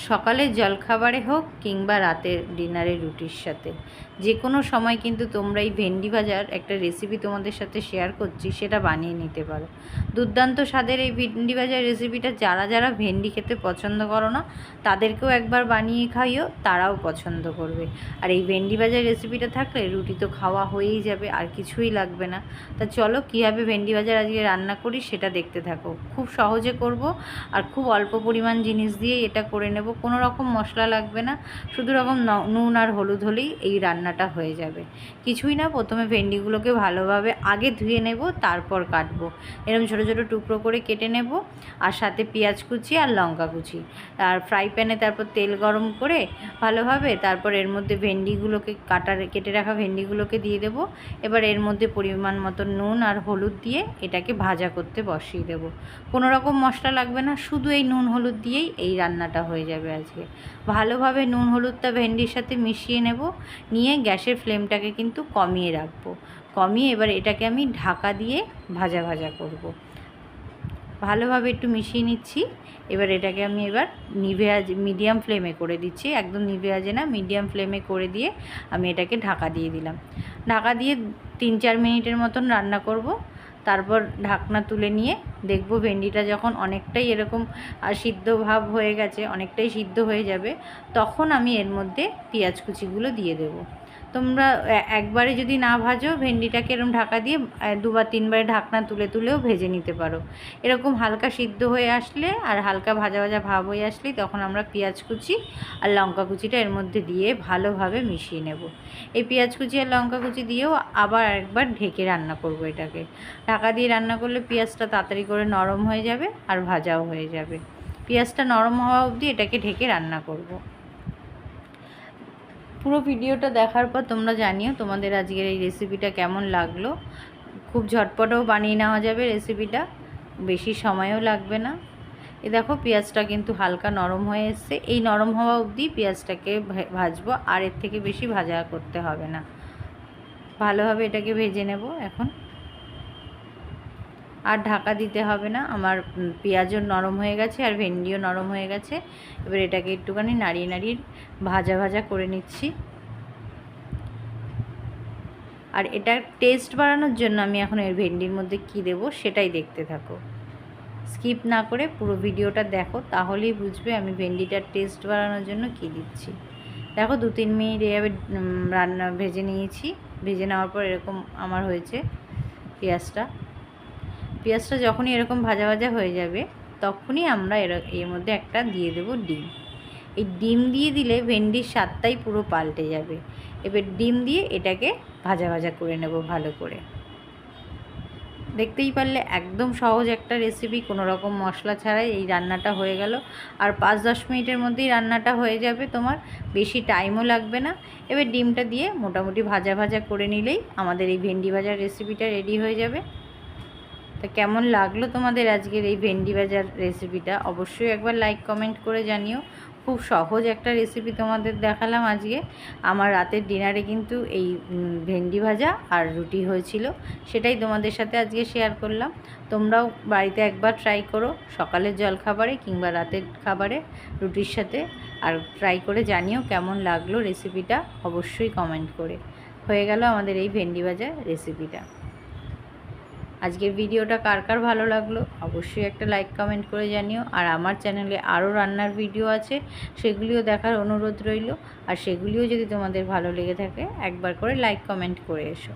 সকালের জলখাবারে হোক কিংবা রাতের ডিনারে রুটির সাথে যে কোনো সময় কিন্তু তোমরা এই ভেন্ডি ভাজার একটা রেসিপি তোমাদের সাথে শেয়ার করছি, সেটা বানিয়ে নিতে পারো। দুর্দান্ত স্বাদের এই ভেন্ডি ভাজার রেসিপিটা যারা যারা ভেন্ডি খেতে পছন্দ করো না তাদেরকেও একবার বানিয়ে খাইও, তারাও পছন্দ করবে। আর এই ভেন্ডি ভাজার রেসিপিটা থাকলে রুটি তো খাওয়া হয়েই যাবে, আর কিছুই লাগবে না। তা চলো কীভাবে ভেন্ডি ভাজার আজকে রান্না করি সেটা দেখতে থাকো। খুব সহজে করব আর খুব অল্প পরিমাণ জিনিস দিয়ে এটা করে নেব। কোনো রকম মশলা লাগবে না, শুধু রকম নুন আর হলুদ হলেই এই রান্নাটা হয়ে যাবে। কিছুই না, প্রথমে ভেন্ডিগুলোকে ভালোভাবে আগে ধুয়ে নেব, তারপর কাটবো। এরকম ছোটো ছোটো টুকরো করে কেটে নেব, আর সাথে পেঁয়াজ কুচি আর লঙ্কা কুচি। আর ফ্রাই প্যানে তারপর তেল গরম করে ভালোভাবে তারপর এর মধ্যে ভেন্ডিগুলোকে কেটে রাখা ভেন্ডিগুলোকে দিয়ে দেব। এবার এর মধ্যে পরিমাণ মতো নুন আর হলুদ দিয়ে এটাকে ভাজা করতে বসিয়ে দেব। কোনো রকম মশলা লাগবে না, শুধু এই নুন হলুদ দিয়েই এই রান্নাটা হয়ে যাবে আজকে। ভালোভাবে নুন হলুদটা ভেন্ডির সাথে মিশিয়ে নেব, নিয়ে গ্যাসের ফ্লেমটাকে কিন্তু কমিয়ে রাখবো। কমিয়ে এবার এটাকে আমি ঢাকা দিয়ে ভাজা ভাজা করব। ভালোভাবে একটু মিশিয়ে নিচ্ছি। এবার এটাকে আমি মিডিয়াম ফ্লেমে করে দিচ্ছি, একদম নিভে আজে না, মিডিয়াম ফ্লেমে করে দিয়ে আমি এটাকে ঢাকা দিয়ে দিলাম। ঢাকা দিয়ে 3-4 মিনিটের মতন রান্না করব। তারপর ঢাকনা তুলে নিয়ে দেখব ভেন্ডিটা যখন অনেকটাই এরকম সিদ্ধ ভাব হয়ে গেছে, অনেকটাই সিদ্ধ হয়ে যাবে, তখন আমি এর মধ্যে পেঁয়াজ কুচিগুলো দিয়ে দেবো। তোমরা একবারে যদি না ভাজো ভেন্ডিটাকে এরকম ঢাকা দিয়ে 2-3 ঢাকনা তুলেও ভেজে নিতে পারো। এরকম হালকা সিদ্ধ হয়ে আসলে আর হালকা ভাজা ভাজা ভাব হয়ে আসলেই তখন আমরা পেঁয়াজ কুচি আর লঙ্কা কুচিটা এর মধ্যে দিয়ে ভালোভাবে মিশিয়ে নেব। এই পেঁয়াজ কুচি আর লঙ্কা কুচি দিয়েও আবার একবার ঢেকে রান্না করব। এটাকে ঢাকা দিয়ে রান্না করলে পেঁয়াজটা তাড়াতাড়ি করে নরম হয়ে যাবে আর ভাজাও হয়ে যাবে। পেঁয়াজটা নরম হওয়া অবধি এটাকে ঢেকে রান্না করব। পুরো ভিডিওটা দেখার পর তোমরা জানিও তোমাদের আজকের এই রেসিপিটা কেমন লাগলো। খুব ঝটপটও বানিয়ে নেওয়া যাবে রেসিপিটা, বেশি সময়ও লাগবে না। এ দেখো পেঁয়াজটা কিন্তু হালকা নরম হয়ে এসছে, এই নরম হওয়া অবধি পেঁয়াজটাকে ভাজবো, আর এর থেকে বেশি ভাজা করতে হবে না। ভালোভাবে এটাকে ভেজে নেব এখন, আর ঢাকা দিতে হবে না। আমার পেঁয়াজও নরম হয়ে গেছে আর ভেন্ডিও নরম হয়ে গেছে। এবার এটাকে একটুখানি নাড়িয়ে নাড়িয়ে ভাজা ভাজা করে নিচ্ছি। আর এটা টেস্ট বাড়ানোর জন্য আমি এখন এর ভেন্ডির মধ্যে কী দেবো সেটাই দেখতে থাকো, স্কিপ না করে পুরো ভিডিওটা দেখো, তাহলেই বুঝবে আমি ভেন্ডিটার টেস্ট বাড়ানোর জন্য কী দিচ্ছি। দেখো 2-3 মিনিট এভাবে ভেজে নিয়েছি। ভেজে নেওয়ার পর এরকম আমার হয়েছে পেঁয়াজটা যখনই এরকম ভাজা ভাজা হয়ে যাবে তখনই আমরা এর মধ্যে একটা দিয়ে দেব ডিম। এই ডিম দিয়ে দিলে ভেন্ডির স্বাদটাই পুরো পাল্টে যাবে। এবার ডিম দিয়ে এটাকে ভাজা ভাজা করে নেব ভালো করে। দেখতেই পারলে একদম সহজ একটা রেসিপি, কোনো রকম মশলা ছাড়াই এই রান্নাটা হয়ে গেল। আর 5-10 মিনিটের মধ্যেই রান্নাটা হয়ে যাবে, তোমার বেশি টাইমও লাগবে না। এবার ডিমটা দিয়ে মোটামুটি ভাজা ভাজা করে নিলেই আমাদের এই ভেন্ডি ভাজার রেসিপিটা রেডি হয়ে যাবে। তা কেমন লাগলো তোমাদের আজকের এই ভেন্ডি ভাজার রেসিপিটা অবশ্যই একবার লাইক কমেন্ট করে জানিও। খুব সহজ একটা রেসিপি তোমাদের দেখালাম আজকে। আমার রাতের ডিনারে কিন্তু এই ভেন্ডি ভাজা আর রুটি হয়েছিল, সেটাই তোমাদের সাথে আজকে শেয়ার করলাম। তোমরাও বাড়িতে একবার ট্রাই করো, সকালের জলখাবারে কিংবা রাতের খাবারে রুটির সাথে, আর ট্রাই করে জানিও কেমন লাগলো রেসিপিটা, অবশ্যই কমেন্ট করে। হয়ে গেল আমাদের এই ভেন্ডি ভাজা রেসিপিটা। আজকের ভিডিওটা কার কার ভালো লাগলো অবশ্যই একটা লাইক কমেন্ট করে জানিও। আর আমার চ্যানেলে আরও রান্নার ভিডিও আছে, সেগুলিও দেখার অনুরোধ রইল। আর সেগুলিও যদি তোমাদের ভালো লেগে থাকে একবার করে লাইক কমেন্ট করে এসো।